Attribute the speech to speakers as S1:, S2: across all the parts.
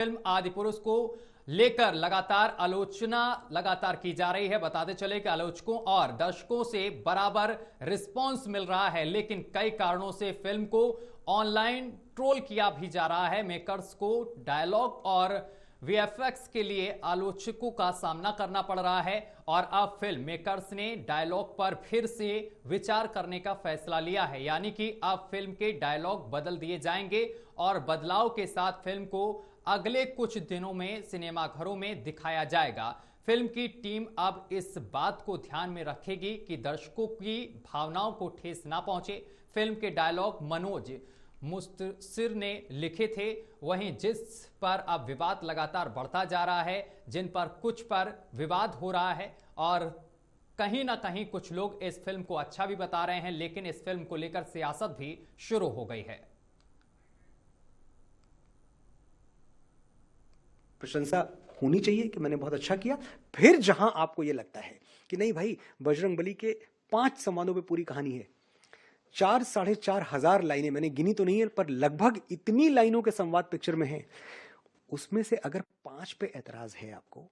S1: Film Adipurush को लेकर लगातार की जा रही है। बताते चले कि आलोचकों और दर्शकों से बराबर रिस्पांस मिल रहा है, लेकिन कई कारणों से फिल्म को ऑनलाइन ट्रोल किया भी जा रहा है। मेकर्स को डायलॉग और वीएफएक्स के लिए आलोचकों का सामना करना पड़ रहा है और अब फिल्म मेकर्स ने डायलॉग पर फिर से विचार करने का फैसला लिया है, यानी कि अब फिल्म के डायलॉग बदल दिए जाएंगे और बदलाव के साथ फिल्म को अगले कुछ दिनों में सिनेमाघरों में दिखाया जाएगा। फिल्म की टीम अब इस बात को ध्यान में रखेगी कि दर्शकों की भावनाओं को ठेस ना पहुंचे। फिल्म के डायलॉग मनोज मुंतशिर ने लिखे थे, वहीं जिस पर अब विवाद लगातार बढ़ता जा रहा है, जिन पर कुछ पर विवाद हो रहा है और कहीं ना कहीं कुछ लोग इस फिल्म को अच्छा भी बता रहे हैं, लेकिन इस फिल्म को लेकर सियासत भी शुरू हो गई है।
S2: प्रशंसा होनी चाहिए कि मैंने बहुत अच्छा किया। फिर जहां आपको यह लगता है कि नहीं भाई, बजरंगबली के 5 संवादों पे पूरी कहानी है, 4 साढ़े 4 हजार लाइनें, मैंने गिनी तो नहीं है पर लगभग इतनी लाइनों के संवाद पिक्चर में है, उसमें से अगर 5 पे ऐतराज है आपको,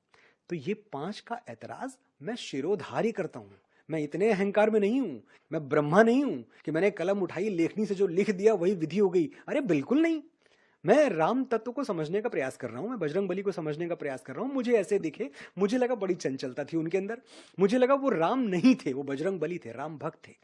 S2: तो ये 5 का ऐतराज मैं शिरोधार्य करता हूं। मैं इतने अहंकार में नहीं हूं, मैं ब्रह्मा नहीं हूं कि मैंने कलम उठाई, लेखनी से जो लिख दिया वही विधि हो गई। अरे बिल्कुल नहीं, मैं राम तत्व को समझने का प्रयास कर रहा हूं, मैं बजरंगबली को समझने का प्रयास कर रहा हूं। मुझे ऐसे दिखे, मुझे लगा बड़ी चंचलता थी उनके अंदर, मुझे लगा वो राम नहीं थे, वो बजरंगबली थे, राम भक्त थे।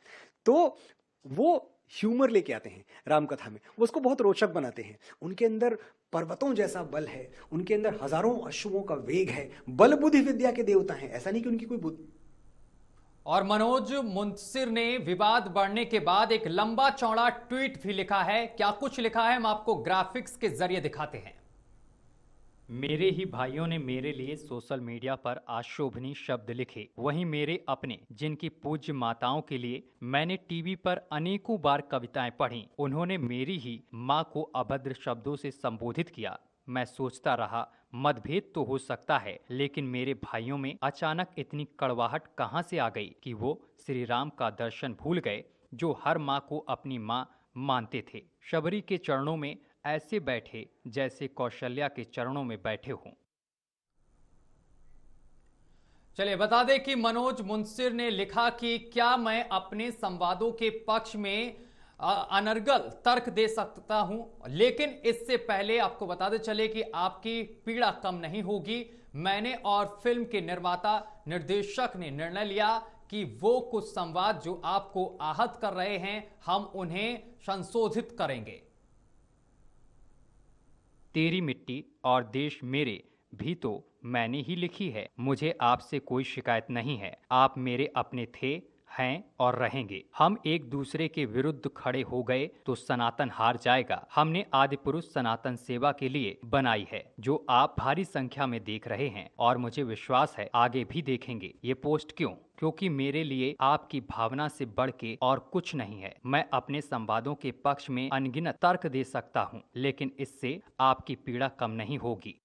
S2: तो वो ह्यूमर लेके आते हैं राम कथा में, वो उसको बहुत रोचक बनाते हैं। उनके अंदर पर्वतों जैसा बल है, उनके अंदर हजारों अश्वों का वेग है, बल बुद्धि विद्या के देवता हैं, ऐसा नहीं कि उनकी कोई बुद्धि।
S1: और मनोज मुंतशिर ने विवाद बढ़ने के बाद एक लंबा चौड़ा ट्वीट भी लिखा है। क्या कुछ लिखा है, हम आपको ग्राफिक्स के जरिए दिखाते हैं। मेरे ही भाइयों ने मेरे लिए सोशल मीडिया पर अशोभनीय शब्द लिखे, वहीं मेरे अपने जिनकी पूज्य माताओं के लिए मैंने टीवी पर अनेकों बार कविताएं पढ़ी, उन्होंने मेरी ही माँ को अभद्र शब्दों से संबोधित किया। मैं सोचता रहा मतभेद तो हो सकता है, लेकिन मेरे भाइयों में अचानक इतनी कड़वाहट कहां से आ गई कि वो श्री राम का दर्शन भूल गए, जो हर माँ को अपनी माँ मानते थे। शबरी के चरणों में ऐसे बैठे जैसे कौशल्या के चरणों में बैठे हों। चलिए बता दें कि मनोज मुंतशिर ने लिखा कि क्या मैं अपने संवादों के पक्ष में अनर्गल तर्क दे सकता हूं, लेकिन इससे पहले आपको बताते चले कि आपकी पीड़ा कम नहीं होगी। मैंने और फिल्म के निर्माता निर्देशक ने निर्णय लिया कि वो कुछ संवाद जो आपको आहत कर रहे हैं, हम उन्हें संशोधित करेंगे। तेरी मिट्टी और देश मेरे भी तो मैंने ही लिखी है, मुझे आपसे कोई शिकायत नहीं है। आप मेरे अपने थे, हैं और रहेंगे। हम एक दूसरे के विरुद्ध खड़े हो गए तो सनातन हार जाएगा। हमने आदिपुरुष सनातन सेवा के लिए बनाई है, जो आप भारी संख्या में देख रहे हैं और मुझे विश्वास है आगे भी देखेंगे। ये पोस्ट क्यों? क्योंकि मेरे लिए आपकी भावना से बढ़ के और कुछ नहीं है। मैं अपने संवादों के पक्ष में अनगिनत तर्क दे सकता हूँ, लेकिन इससे आपकी पीड़ा कम नहीं होगी।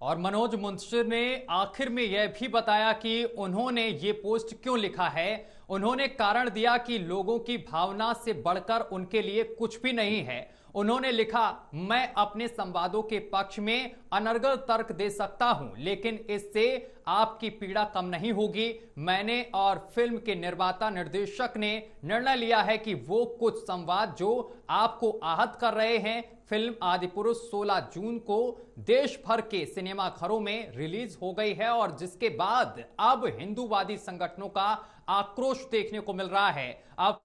S1: और मनोज मुंतशिर ने आखिर में यह भी बताया कि उन्होंने ये पोस्ट क्यों लिखा है। उन्होंने कारण दिया कि लोगों की भावना से बढ़कर उनके लिए कुछ भी नहीं है। उन्होंने लिखा, मैं अपने संवादों के पक्ष में अनर्गल तर्क दे सकता हूं, लेकिन इससे आपकी पीड़ा कम नहीं होगी। मैंने और फिल्म के निर्माता निर्देशक ने निर्णय लिया है कि वो कुछ संवाद जो आपको आहत कर रहे हैं, फिल्म आदिपुरुष 16 जून को देश भर के सिनेमाघरों में रिलीज हो गई है और जिसके बाद अब हिंदूवादी संगठनों का आक्रोश देखने को मिल रहा है। अब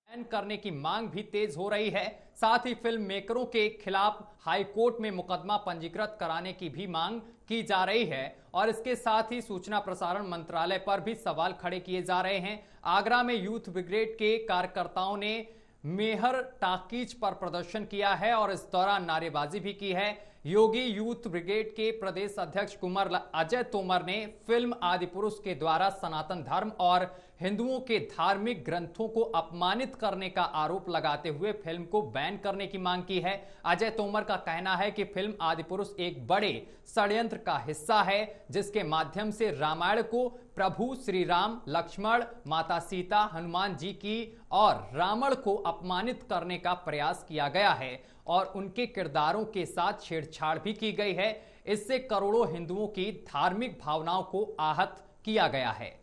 S1: बैन करने की मांग भी तेज हो रही है। साथ ही फिल्म मेकरों के खिलाफ हाईकोर्ट में मुकदमा पंजीकृत कराने की भी मांग की जा रही है और इसके साथ ही सूचना प्रसारण मंत्रालय पर भी सवाल खड़े किए जा रहे हैं। आगरा में यूथ ब्रिगेड के कार्यकर्ताओं ने मेहर टाकीज पर प्रदर्शन किया है और इस दौरान नारेबाजी भी की है। योगी यूथ ब्रिगेड के प्रदेश अध्यक्ष कुंवर अजय तोमर ने फिल्म आदिपुरुष के द्वारा सनातन धर्म और हिंदुओं के धार्मिक ग्रंथों को अपमानित करने का आरोप लगाते हुए फिल्म को बैन करने की मांग की है। अजय तोमर का कहना है कि फिल्म आदिपुरुष एक बड़े षड्यंत्र का हिस्सा है, जिसके माध्यम से रामायण को प्रभु श्री राम, लक्ष्मण, माता सीता, हनुमान जी की और रावण को अपमानित करने का प्रयास किया गया है और उनके किरदारों के साथ छेड़छाड़ भी की गई है। इससे करोड़ों हिंदुओं की धार्मिक भावनाओं को आहत किया गया है।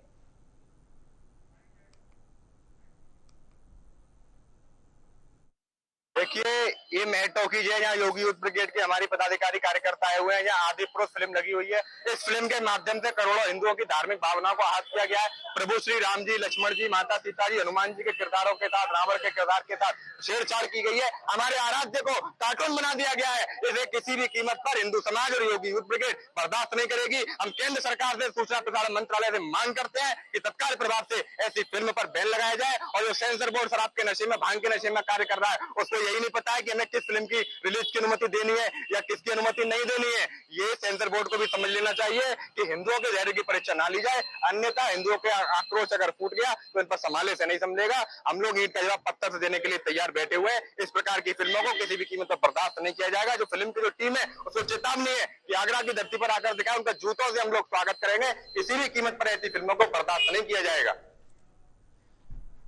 S3: देखिए, ये मेहटोकी है, यहाँ योगी यूथ ब्रिगेड के हमारी पदाधिकारी कार्यकर्ता आए हुए हैं। यहाँ आदिपुरुष फिल्म लगी हुई है। इस फिल्म के माध्यम से करोड़ों हिंदुओं की धार्मिक भावनाओं को आहत किया गया है। प्रभु श्री राम जी, लक्ष्मण जी, माता सीता जी, हनुमान जी के किरदारों के साथ, रावण के किरदार के साथ छेड़छाड़ की गई है। हमारे आराध्य को कार्टून बना दिया गया है। इसे किसी भी कीमत पर हिंदू समाज और योगी यूथ ब्रिगेड बर्दाश्त नहीं करेगी। हम केंद्र सरकार से, सूचना प्रसारण मंत्रालय से मांग करते हैं कि तत्काल प्रभाव से ऐसी फिल्म पर बैन लगाया जाए। और जो सेंसर बोर्ड शराब के नशे में, भांग के नशे में कार्य कर रहा है, उसको यही नहीं पता है कि हमें किस फिल्म की रिलीज की अनुमति देनी है या किसकी अनुमति नहीं देनी है। ये सेंसर बोर्ड को भी समझ लेना चाहिए कि हिंदुओं के धैर्य की परीक्षा ना ली जाए, अन्यथा हिंदुओं के आक्रोश अगर फूट गया तो इन पर संभाले से नहीं समझेगा। हम लोग ईंट का जवाब पत्थर से देने के लिए तैयार बैठे हुए हैं। इस प्रकार की फिल्मों को किसी भी कीमत पर बर्दाश्त नहीं किया जाएगा। जो फिल्म की जो टीम है उसको चेतावनी है कि आगरा की धरती पर आकर दिखाए, उनका जूतों से हम लोग स्वागत करेंगे। किसी भी कीमत पर ऐसी फिल्मों को बर्दाश्त नहीं किया जाएगा।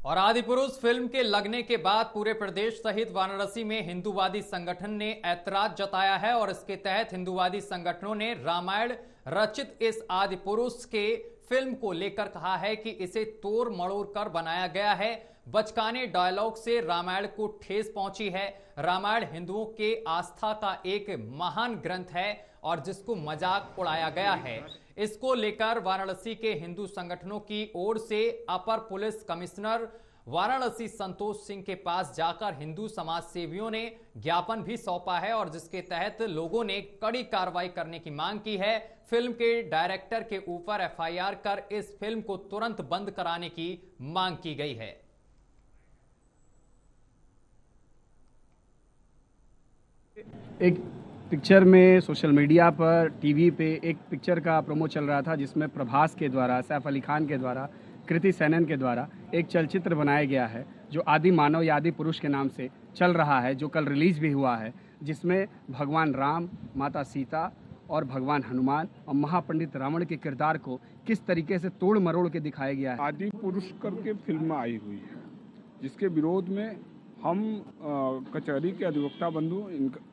S1: और आदिपुरुष फिल्म के लगने के बाद पूरे प्रदेश सहित वाराणसी में हिंदूवादी संगठन ने ऐतराज जताया है और इसके तहत हिंदूवादी संगठनों ने रामायण रचित इस आदिपुरुष के फिल्म को लेकर कहा है कि इसे तोड़ मरोड़ कर बनाया गया है। बचकाने डायलॉग से रामायण को ठेस पहुंची है। रामायण हिंदुओं के आस्था का एक महान ग्रंथ है और जिसको मजाक उड़ाया गया है। इसको लेकर वाराणसी के हिंदू संगठनों की ओर से अपर पुलिस कमिश्नर वाराणसी संतोष सिंह के पास जाकर हिंदू समाज सेवियों ने ज्ञापन भी सौंपा है और जिसके तहत लोगों ने कड़ी कार्रवाई करने की मांग की है। फिल्म के डायरेक्टर के ऊपर एफआईआर कर इस फिल्म को तुरंत बंद कराने की मांग की गई है।
S4: एक पिक्चर में सोशल मीडिया पर, टीवी पे एक पिक्चर का प्रोमो चल रहा था जिसमें प्रभास के द्वारा, सैफ अली खान के द्वारा, कृति सेनन के द्वारा एक चलचित्र बनाया गया है जो आदि मानव या आदि पुरुष के नाम से चल रहा है, जो कल रिलीज भी हुआ है, जिसमें भगवान राम, माता सीता और भगवान हनुमान और महापंडित रावण के किरदार को किस तरीके से तोड़ मरोड़ के दिखाया गया है।
S5: आदि पुरुष करके फिल्म आई हुई है जिसके विरोध में हम कचहरी के अधिवक्ता बंधु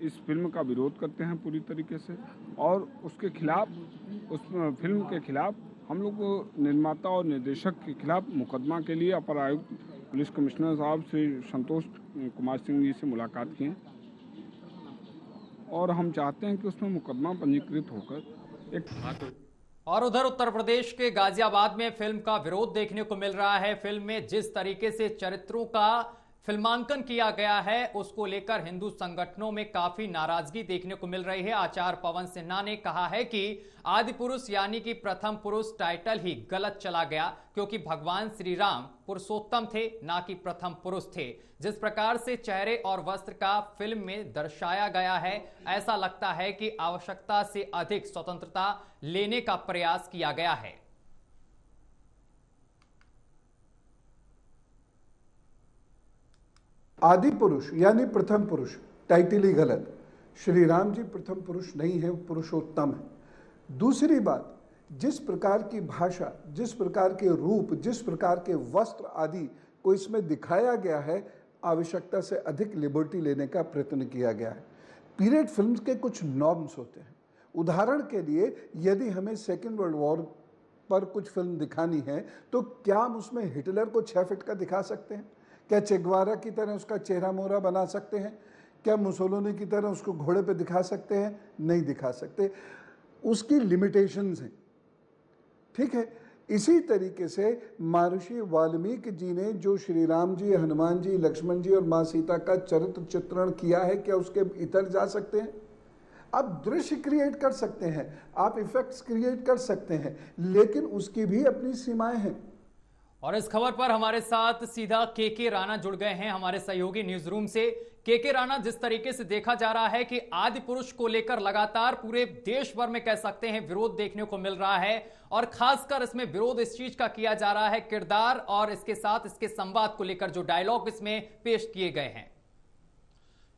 S5: इस फिल्म का विरोध करते हैं पूरी तरीके से और उसके खिलाफ, उस फिल्म के खिलाफ हम लोग निर्माता और निर्देशक के खिलाफ मुकदमा के लिए अपर आयुक्त पुलिस कमिश्नर साहब श्री संतोष कुमार सिंह जी से मुलाकात की और हम चाहते हैं कि उसमें मुकदमा पंजीकृत होकर एक।
S1: और उधर उत्तर प्रदेश के गाजियाबाद में फिल्म का विरोध देखने को मिल रहा है। फिल्म में जिस तरीके से चरित्रों का फिल्मांकन किया गया है उसको लेकर हिंदू संगठनों में काफी नाराजगी देखने को मिल रही है। आचार्य पवन सिन्हा ने कहा है कि आदिपुरुष यानी कि प्रथम पुरुष टाइटल ही गलत चला गया क्योंकि भगवान श्री राम पुरुषोत्तम थे, ना कि प्रथम पुरुष थे। जिस प्रकार से चेहरे और वस्त्र का फिल्म में दर्शाया गया है, ऐसा लगता है कि आवश्यकता से अधिक स्वतंत्रता लेने का प्रयास किया गया है।
S6: आदि पुरुष यानी प्रथम पुरुष टाइटल ही गलत। श्री राम जी प्रथम पुरुष नहीं है, पुरुषोत्तम है। दूसरी बात, जिस प्रकार की भाषा, जिस प्रकार के रूप, जिस प्रकार के वस्त्र आदि को इसमें दिखाया गया है, आवश्यकता से अधिक लिबर्टी लेने का प्रयत्न किया गया है। पीरियड फिल्म्स के कुछ नॉर्म्स होते हैं। उदाहरण के लिए यदि हमें सेकेंड वर्ल्ड वॉर पर कुछ फिल्म दिखानी है तो क्या हम उसमें हिटलर को 6 फीट का दिखा सकते हैं? क्या चेगवारा की तरह उसका चेहरा मोहरा बना सकते हैं? क्या मुसोलिनी की तरह उसको घोड़े पे दिखा सकते हैं? नहीं दिखा सकते। उसकी लिमिटेशंस हैं, ठीक है। इसी तरीके से महर्षि वाल्मीकि जी ने जो श्री राम जी, हनुमान जी, लक्ष्मण जी और माँ सीता का चरित्र चित्रण किया है, क्या उसके इतर जा सकते हैं? आप दृश्य क्रिएट कर सकते हैं, आप इफेक्ट्स क्रिएट कर सकते हैं, लेकिन उसकी भी अपनी सीमाएं हैं।
S1: और इस खबर पर हमारे साथ सीधा के राणा जुड़ गए हैं हमारे सहयोगी न्यूज रूम से। के राणा, जिस तरीके से देखा जा रहा है कि आदि पुरुष को लेकर लगातार पूरे देश भर में कह सकते हैं विरोध देखने को मिल रहा है, और खासकर इसमें विरोध इस चीज का किया जा रहा है किरदार और इसके साथ इसके संवाद को लेकर जो डायलॉग इसमें पेश किए गए हैं।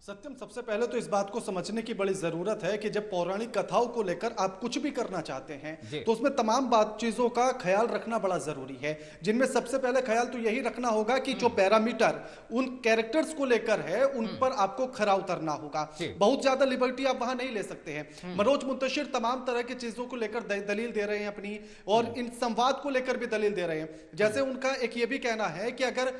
S7: सत्यम, सबसे पहले तो इस बात को समझने की बड़ी जरूरत है कि जब पौराणिक कथाओं को लेकर आप कुछ भी करना चाहते हैं तो उसमें तमाम चीजों का ख्याल रखना बड़ा जरूरी है, जिनमें सबसे पहले ख्याल तो यही रखना होगा कि जो पैरामीटर उन कैरेक्टर्स को लेकर है उन पर आपको खरा उतरना होगा। बहुत ज्यादा लिबर्टी आप वहां नहीं ले सकते हैं। मनोज मुंतशिर तमाम तरह की चीजों को लेकर दलील दे रहे हैं अपनी, और इन संवाद को लेकर भी दलील दे रहे हैं। जैसे उनका एक ये भी कहना है कि अगर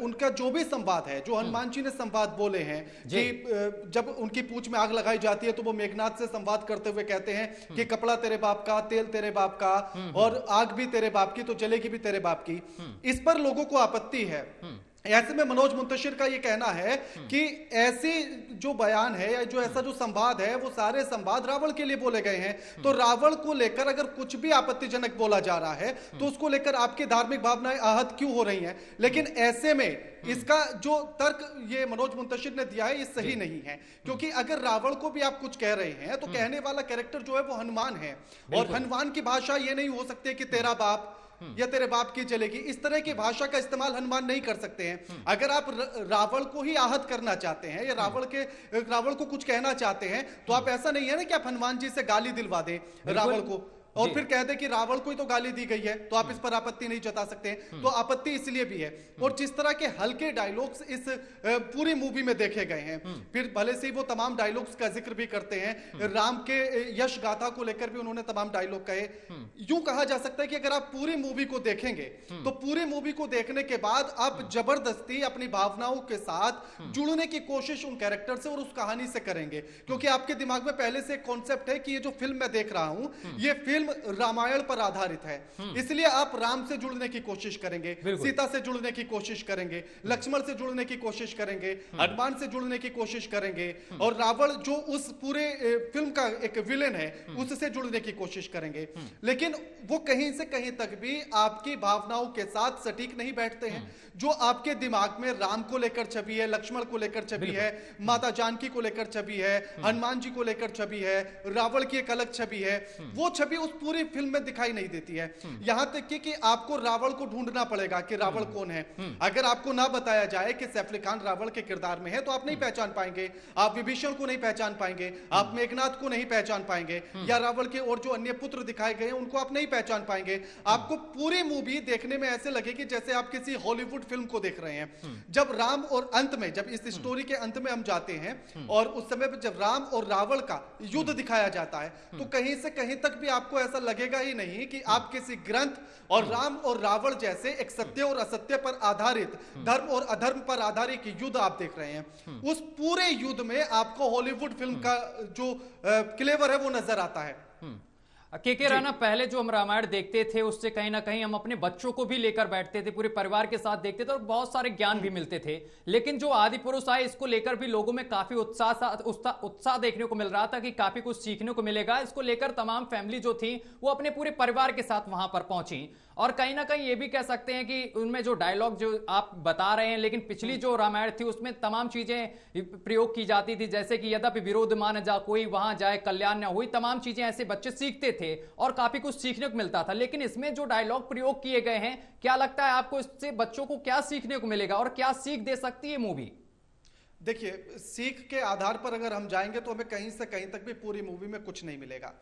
S7: उनका जो भी संवाद है, जो हनुमान जी ने संवाद बोले हैं कि जब उनकी पूंछ में आग लगाई जाती है तो वो मेघनाथ से संवाद करते हुए कहते हैं कि कपड़ा तेरे बाप का, तेल तेरे बाप का, और आग भी तेरे बाप की तो जलेगी भी तेरे बाप की। इस पर लोगों को आपत्ति है। ऐसे में मनोज मुंतशिर का यह कहना है कि ऐसी जो बयान है या जो ऐसा जो संवाद है वो सारे संवाद रावण के लिए बोले गए हैं। तो रावण को लेकर अगर कुछ भी आपत्तिजनक बोला जा रहा है तो उसको लेकर आपकी धार्मिक भावनाएं आहत क्यों हो रही हैं? लेकिन ऐसे में इसका जो तर्क ये मनोज मुंतशिर ने दिया है ये सही नहीं है, क्योंकि अगर रावण को भी आप कुछ कह रहे हैं तो कहने वाला कैरेक्टर जो है वो हनुमान है, और हनुमान की भाषा ये नहीं हो सकती कि तेरा बाप या तेरे बाप की चलेगी। इस तरह की भाषा का इस्तेमाल हनुमान नहीं कर सकते हैं। अगर आप रावण को ही आहत करना चाहते हैं या रावण को कुछ कहना चाहते हैं तो आप ऐसा नहीं है ना कि आप हनुमान जी से गाली दिलवा दें रावण को और फिर कह दे कि रावण को ही तो गाली दी गई है, तो आप इस पर आपत्ति नहीं जता सकते। तो आपत्ति इसलिए भी है। और जिस तरह के हल्के डायलॉग्स इस पूरी मूवी में देखे गए हैं, फिर भले से वो तमाम डायलॉग्स का जिक्र भी करते हैं, राम के यश गाथा को लेकर भी उन्होंने तमाम डायलॉग कहे। यूं कहा जा सकता है कि अगर आप पूरी मूवी को देखेंगे तो पूरी मूवी को देखने के बाद आप जबरदस्ती अपनी भावनाओं के साथ जुड़ने की कोशिश उन कैरेक्टर से और उस कहानी से करेंगे, क्योंकि आपके दिमाग में पहले से एक कॉन्सेप्ट है कि ये जो फिल्म मैं देख रहा हूं ये फिल्म रामायण पर आधारित है, इसलिए आप राम से जुड़ने की कोशिश करेंगे, सीता से जुड़ने की कोशिश करेंगे, लक्ष्मण से जुड़ने की कोशिश करेंगे, हनुमान से जुड़ने की कोशिश करेंगे, और रावण जो उस पूरे फिल्म का एक विलेन है उससे जुड़ने की कोशिश करेंगे। लेकिन वो कहीं से कहीं तक भी आपकी भावनाओं के साथ सटीक नहीं बैठते हैं। जो आपके दिमाग में राम को लेकर छवि है, लक्ष्मण को लेकर छवि है, माता जानकी को लेकर छवि है, हनुमान जी को लेकर छवि है, रावण की एक अलग छवि है, वो छवि उस पूरी फिल्म में दिखाई नहीं देती है। यहां तक कि आपको रावण को ढूंढना पड़ेगा कि रावण कौन है। अगर आपको ना बताया जाए कि सैफ अली खान रावण के किरदार में है तो आप नहीं पहचान पाएंगे, आप विभीषण को नहीं पहचान पाएंगे, आप मेघनाथ को नहीं पहचान पाएंगे, या रावण के और जो अन्य पुत्र दिखाए गए हैं उनको आप नहीं पहचान पाएंगे। आपको पूरी मूवी देखने में ऐसे लगेगी जैसे आप किसी हॉलीवुड फिल्म को देख रहे हैं। जब राम और अंत में, जब इस स्टोरी के अंत में हम जाते हैं और उस समय पर जब राम और रावण का युद्ध दिखाया जाता है तो कहीं से कहीं तक भी आपको ऐसा लगेगा ही नहीं कि आप किसी ग्रंथ और राम और रावण जैसे एक सत्य और असत्य पर आधारित, धर्म और अधर्म पर आधारित युद्ध आप देख रहे हैं। उस पूरे युद्ध में आपको हॉलीवुड फिल्म का जो क्लेवर है वो नजर आता है।
S1: के राणा, पहले जो हम रामायण देखते थे उससे कहीं ना कहीं हम अपने बच्चों को भी लेकर बैठते थे, पूरे परिवार के साथ देखते थे और बहुत सारे ज्ञान भी मिलते थे। लेकिन जो आदि पुरुष आए इसको लेकर भी लोगों में काफी उत्साह देखने को मिल रहा था कि काफी कुछ सीखने को मिलेगा। इसको लेकर तमाम फैमिली जो थी वो अपने पूरे परिवार के साथ वहां पर पहुंची, और कहीं ना कहीं ये भी कह सकते हैं कि उनमें जो डायलॉग जो आप बता रहे हैं, लेकिन पिछली जो रामायण थी उसमें तमाम चीजें प्रयोग की जाती थी, जैसे कि यद्यपि विरोध मान जा कोई वहां जाए कल्याण न हुई, तमाम चीजें ऐसे बच्चे सीखते थे और काफी कुछ सीखने को मिलता था। लेकिन इसमें जो डायलॉग प्रयोग किए गए हैं, क्या लगता है आपको इससे बच्चों को क्या सीखने को मिलेगा और क्या सीख दे सकती है मूवी?
S7: देखिए, सीख के आधार पर अगर हम जाएंगे तो हमें कहीं से कहीं तक भी पूरी मूवी में कुछ नहीं मिलेगा।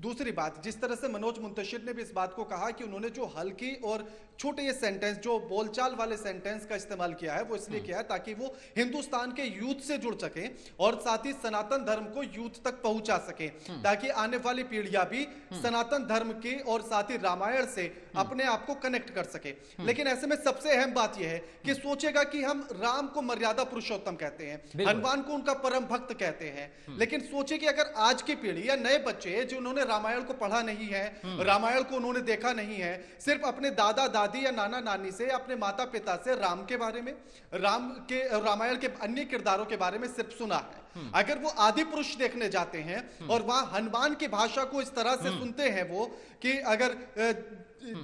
S7: दूसरी बात, जिस तरह से मनोज मुंतशिर ने भी इस बात को कहा कि उन्होंने जो हल्की और छोटे ये सेंटेंस, जो बोलचाल वाले सेंटेंस का इस्तेमाल किया है वो इसलिए किया है ताकि वो हिंदुस्तान के यूथ से जुड़ सके और साथ ही सनातन धर्म को यूथ तक पहुंचा सके, ताकि आने वाली पीढ़ियां भी सनातन धर्म की और साथ ही रामायण से अपने आप को कनेक्ट कर सके। लेकिन ऐसे में सबसे अहम बात यह है कि सोचेगा कि हम राम को मर्यादा पुरुषोत्तम कहते हैं, हनुमान को उनका परम भक्त कहते हैं, लेकिन सोचिए कि अगर आज की पीढ़ी या नए बच्चे जिन्होंने रामायण को पढ़ा नहीं है, रामायण को उन्होंने देखा नहीं है, सिर्फ अपने दादा दादी या नाना नानी से, अपने माता पिता से राम के बारे में, रामायण के अन्य किरदारों के बारे में सिर्फ सुना है, अगर वो आदि पुरुष देखने जाते हैं और वहां हनुमान की भाषा को इस तरह से सुनते हैं वो कि अगर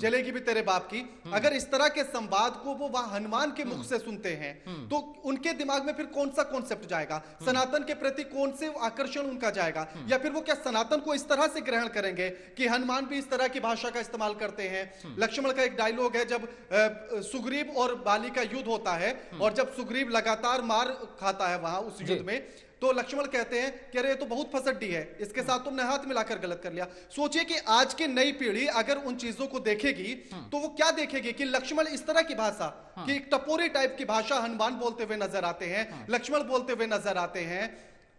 S7: जलेगी भी तेरे बाप की, अगर इस तरह के संवाद को वो वहां हनुमान के मुख से सुनते हैं तो उनके दिमाग में फिर कौन सा कॉन्सेप्ट जाएगा, सनातन के प्रति कौन से आकर्षण उनका जाएगा, या फिर वो क्या सनातन को इस तरह से ग्रहण करेंगे कि हनुमान भी इस तरह की भाषा का इस्तेमाल करते हैं। लक्ष्मण का एक डायलॉग है, जब सुग्रीव और बाली का युद्ध होता है और जब सुग्रीव लगातार मार खाता है वहां उस युद्ध में, तो लक्ष्मण कहते हैं कि अरे ये तो बहुत फसड्डी है, इसके साथ तुमने हाथ मिलाकर गलत कर लिया। सोचिए कि आज की नई पीढ़ी अगर उन चीजों को देखेगी तो वो क्या देखेगी कि लक्ष्मण इस तरह की भाषा, कि एक टपोरी टाइप की भाषा हनुमान बोलते हुए नजर आते हैं, लक्ष्मण बोलते हुए नजर आते हैं,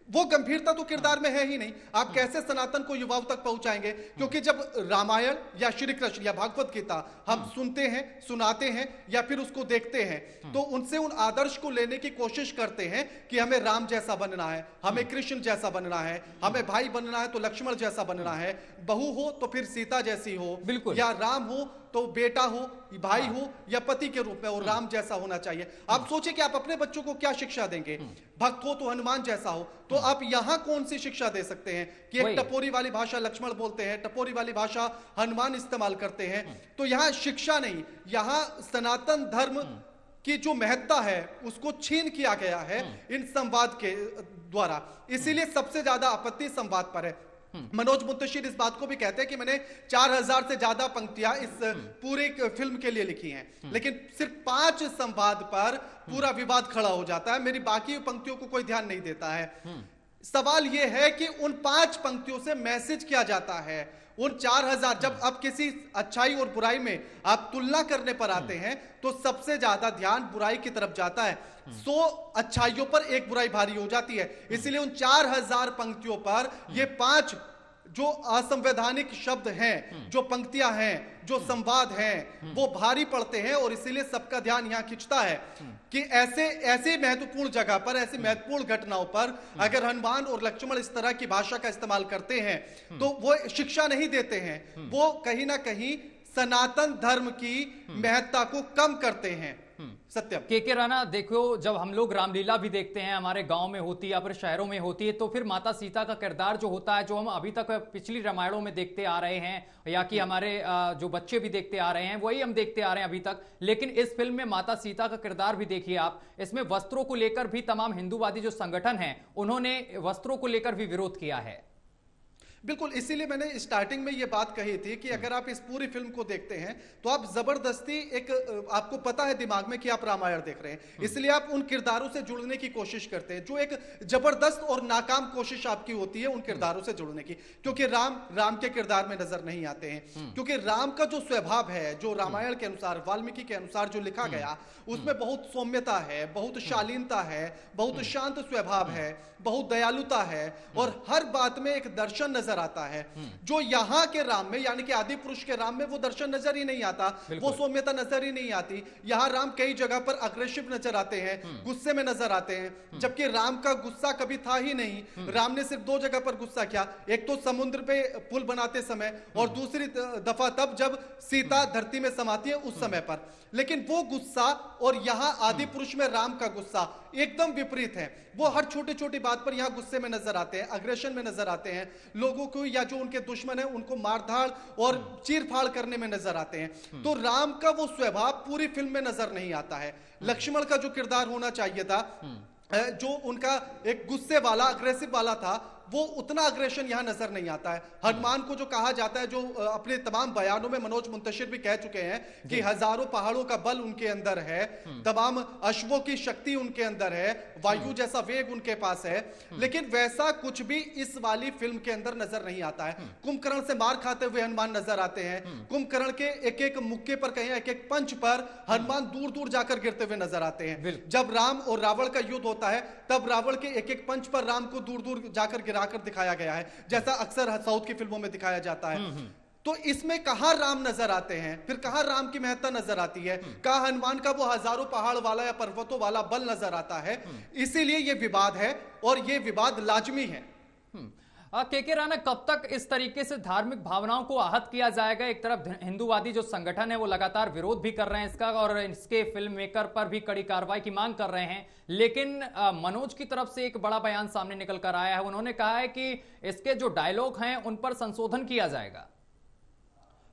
S7: वो गंभीरता तो किरदार में है ही नहीं। आप कैसे सनातन को युवाओं तक पहुंचाएंगे? क्योंकि जब रामायण या श्री कृष्ण या भागवत गीता हम सुनते हैं, सुनाते हैं या फिर उसको देखते हैं तो उनसे उन आदर्श को लेने की कोशिश करते हैं कि हमें राम जैसा बनना है, हमें कृष्ण जैसा बनना है, हमें भाई बनना है तो लक्ष्मण जैसा बनना है, बहू हो तो फिर सीता जैसी हो, या राम हो तो बेटा हो, भाई हो या पति के रूप में, और राम जैसा होना चाहिए। आप सोचिए कि आप अपने बच्चों को क्या शिक्षा देंगे? भक्त हो तो हनुमान जैसा हो, तो आप यहां कौन सी शिक्षा दे सकते हैं कि एक टपोरी वाली भाषा लक्ष्मण बोलते हैं, टपोरी वाली भाषा हनुमान इस्तेमाल करते हैं, तो यहां शिक्षा नहीं, यहां सनातन धर्म की जो महत्ता है उसको छीन किया गया है इन संवाद के द्वारा। इसीलिए सबसे ज्यादा आपत्ति संवाद पर है। मनोज मुंतशिर इस बात को भी कहते हैं कि मैंने 4000 से ज्यादा पंक्तियां इस पूरी फिल्म के लिए लिखी हैं, लेकिन सिर्फ 5 संवाद पर पूरा विवाद खड़ा हो जाता है, मेरी बाकी पंक्तियों को कोई ध्यान नहीं देता है। सवाल यह है कि उन 5 पंक्तियों से मैसेज क्या जाता है? उन 4000, जब अब किसी अच्छाई और बुराई में आप तुलना करने पर आते हैं तो सबसे ज्यादा ध्यान बुराई की तरफ जाता है, 100 अच्छाइयों पर एक बुराई भारी हो जाती है। इसलिए उन 4000 पंक्तियों पर ये 5 जो असंवैधानिक शब्द हैं, जो पंक्तियां हैं, जो संवाद हैं, वो भारी पड़ते हैं और इसीलिए सबका ध्यान यहां खिंचता है कि ऐसे महत्वपूर्ण जगह पर, ऐसी महत्वपूर्ण घटनाओं पर अगर हनुमान और लक्ष्मण इस तरह की भाषा का इस्तेमाल करते हैं तो वो शिक्षा नहीं देते हैं, वो कहीं ना कहीं सनातन धर्म की महत्ता को कम करते हैं। सत्यम
S1: के राणा, देखो जब हम लोग रामलीला भी देखते हैं, हमारे गांव में होती है या फिर शहरों में होती है, तो फिर माता सीता का किरदार जो होता है, जो हम अभी तक पिछली रामायणों में देखते आ रहे हैं या कि हमारे जो बच्चे भी देखते आ रहे हैं, वही हम देखते आ रहे हैं अभी तक। लेकिन इस फिल्म में माता सीता का किरदार भी देखिए आप, इसमें वस्त्रों को लेकर भी तमाम हिंदूवादी जो संगठन है उन्होंने वस्त्रों को लेकर भी विरोध किया है।
S7: बिल्कुल, इसीलिए मैंने स्टार्टिंग में ये बात कही थी कि अगर आप इस पूरी फिल्म को देखते हैं तो आप जबरदस्ती एक, आपको पता है दिमाग में कि आप रामायण देख रहे हैं, इसलिए आप उन किरदारों से जुड़ने की कोशिश करते हैं, जो एक जबरदस्त और नाकाम कोशिश आपकी होती है उन किरदारों से जुड़ने की, क्योंकि राम के किरदार में नजर नहीं आते हैं। क्योंकि राम का जो स्वभाव है, जो रामायण के अनुसार, वाल्मीकि के अनुसार जो लिखा गया, उसमें बहुत सौम्यता है, बहुत शालीनता है, बहुत शांत स्वभाव है, बहुत दयालुता है और हर बात में एक दर्शन नजर आता है, जो यहाँ के राम में, यानी कि आदि पुरुष के राम में वो दर्शन नजर ही नहीं आता, वो सौम्यता नजर ही नहीं आती। यहाँ राम कई जगह पर अग्रेसिव नजर आते हैं, गुस्से में नजर आते हैं, जबकि राम का गुस्सा कभी था ही नहीं। राम ने सिर्फ 2 जगह पर गुस्सा किया, एक तो समुद्र पे पुल बनाते समय और दूसरी दफा तब जब सीता धरती में समाती है उस समय पर। लेकिन वो गुस्सा और यहाँ आदि पुरुष में राम का गुस्सा एकदम विपरीत है। वो हर छोटी छोटी बात पर यहाँ गुस्से में नजर आते हैं, अग्रेशन में नजर आते हैं, लोगों को या जो उनके दुश्मन है उनको मारधाड़ और चीरफाड़ करने में नजर आते हैं। तो राम का वो स्वभाव पूरी फिल्म में नजर नहीं आता है। लक्ष्मण का जो किरदार होना चाहिए था, जो उनका एक गुस्से वाला, अग्रेसिव वाला था, वो उतना अग्रेशन यहां नजर नहीं आता है। हनुमान को जो कहा जाता है, जो अपने तमाम बयानों में मनोज मुंतशिर भी कह चुके हैं कि हजारों पहाड़ों का बल उनके अंदर है, तमाम अश्वों की शक्ति उनके अंदर है, वायु जैसा वेग उनके पास है, लेकिन वैसा कुछ भी इस वाली फिल्म के अंदर नजर नहीं आता है। कुंभकर्ण से मार खाते हुए हनुमान नजर आते हैं, कुंभकर्ण के एक एक मुक्के पर, कहीं एक एक पंच पर हनुमान दूर दूर जाकर गिरते हुए नजर आते हैं। जब राम और रावण का युद्ध होता है तब रावण के एक एक पंच पर राम को दूर दूर जाकर गिराकर दिखाया गया है, जैसा अक्सर साउथ की फिल्मों में दिखाया जाता है। तो इसमें कहां राम नजर आते हैं, फिर कहां राम की महत्ता नजर आती है, कहां हनुमान का वो हजारों पहाड़ वाला या पर्वतों वाला बल नजर आता है। इसीलिए ये विवाद है और ये विवाद लाजमी है।
S1: के राणा, कब तक इस तरीके से धार्मिक भावनाओं को आहत किया जाएगा? एक तरफ हिंदूवादी जो संगठन है वो लगातार विरोध भी कर रहे हैं इसका और इसके फिल्म मेकर पर भी कड़ी कार्रवाई की मांग कर रहे हैं, लेकिन मनोज की तरफ से एक बड़ा बयान सामने निकल कर आया है। उन्होंने कहा है कि इसके जो डायलॉग हैं उन पर संशोधन किया जाएगा।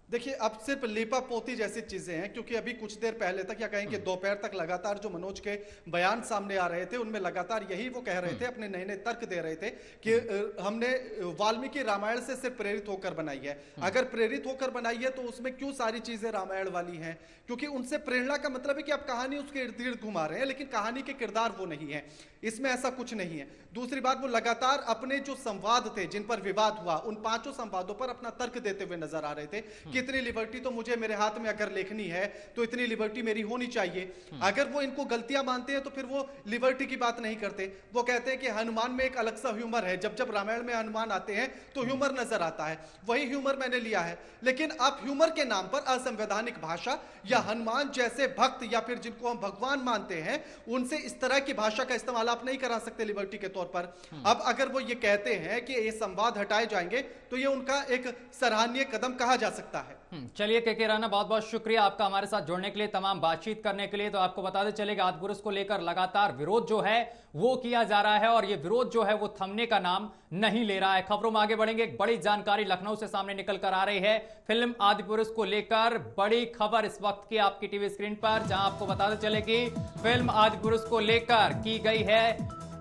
S7: देखिए, अब सिर्फ लीपापोती जैसी चीजें हैं, क्योंकि अभी कुछ देर पहले तक या कहें कि दोपहर तक लगातार जो मनोज के बयान सामने आ रहे थे, उनमें लगातार यही वो कह रहे थे, अपने नए नए तर्क दे रहे थे कि हमने वाल्मीकि रामायण से सिर्फ प्रेरित होकर बनाई है। अगर प्रेरित होकर बनाई है तो उसमें क्यों सारी चीजें रामायण वाली हैं? क्योंकि उनसे प्रेरणा का मतलब है कि आप कहानी उसके इर्द गिर्द घुमा रहे हैं, लेकिन कहानी के किरदार वो नहीं है, इसमें ऐसा कुछ नहीं है। दूसरी बात, वो लगातार अपने जो संवाद थे, जिन पर विवाद हुआ, उन 5 संवादों पर अपना तर्क देते हुए नजर आ रहे थे कि इतनी लिबर्टी तो मुझे मेरे हाथ में अगर लेखनी है तो इतनी लिबर्टी मेरी होनी चाहिए। अगर वो इनको गलतियां मानते हैं तो फिर वो लिबर्टी की बात नहीं करते। वो कहते हैं कि हनुमान में एक अलग सा ह्यूमर है, जब जब रामायण में हनुमान आते हैं तो ह्यूमर नजर आता है, वही ह्यूमर मैंने लिया है। लेकिन आप ह्यूमर के नाम पर असंवैधानिक भाषा या हनुमान जैसे भक्त या फिर जिनको हम भगवान मानते हैं उनसे इस तरह की भाषा का इस्तेमाल आप नहीं करा सकते लिबर्टी के तौर पर। अब अगर वो ये कहते हैं कि ये संवाद हटाए जाएंगे तो ये उनका एक सराहनीय कदम कहा जा सकता है।
S1: चलिए के राणा, बहुत बहुत शुक्रिया आपका हमारे साथ जुड़ने के लिए, तमाम बातचीत करने के लिए। तो आपको बताते चलेगा आदिपुरुष को लेकर लगातार विरोध जो है वो किया जा रहा है और ये विरोध जो है वो थमने का नाम नहीं ले रहा है। खबरों में आगे बढ़ेंगे। एक बड़ी जानकारी लखनऊ से सामने निकल कर आ रही है फिल्म आदिपुरुष को लेकर। बड़ी खबर इस वक्त की आपकी टीवी स्क्रीन पर, जहां आपको बताते चले कि फिल्म आदिपुरुष को लेकर की गई है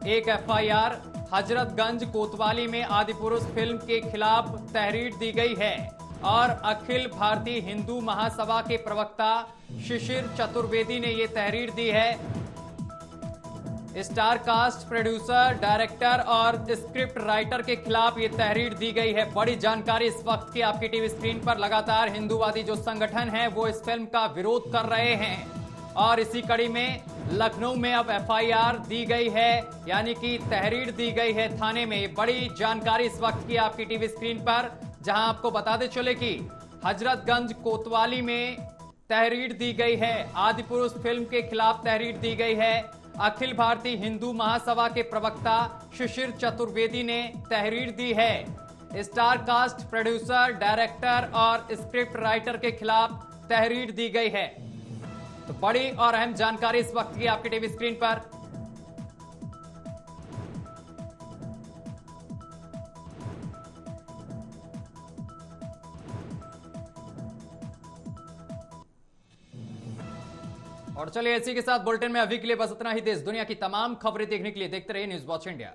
S1: एक FIR। हजरतगंज कोतवाली में आदिपुरुष फिल्म के खिलाफ तहरीर दी गई है और अखिल भारतीय हिंदू महासभा के प्रवक्ता शिशिर चतुर्वेदी ने यह तहरीर दी है। स्टार कास्ट, प्रोड्यूसर, डायरेक्टर और स्क्रिप्ट राइटर के खिलाफ यह तहरीर दी गई है। बड़ी जानकारी इस वक्त की आपकी टीवी स्क्रीन पर। लगातार हिंदूवादी जो संगठन है वो इस फिल्म का विरोध कर रहे हैं और इसी कड़ी में लखनऊ में अब FIR दी गई है, यानी कि तहरीर दी गई है थाने में। ये बड़ी जानकारी इस वक्त की आपकी टीवी स्क्रीन पर, जहां आपको बताते चले कि हजरतगंज कोतवाली में तहरीर दी गई है। आदिपुरुष फिल्म के खिलाफ तहरीर दी गई है। अखिल भारतीय हिंदू महासभा के प्रवक्ता शिशिर चतुर्वेदी ने तहरीर दी है। स्टार कास्ट, प्रोड्यूसर, डायरेक्टर और स्क्रिप्ट राइटर के खिलाफ तहरीर दी गई है। तो बड़ी और अहम जानकारी इस वक्त की आपकी टीवी स्क्रीन पर। और चलिए इसी के साथ बुलेटिन में अभी के लिए बस इतना ही। देश दुनिया की तमाम खबरें देखने के लिए देखते रहिए न्यूज़ वॉच इंडिया।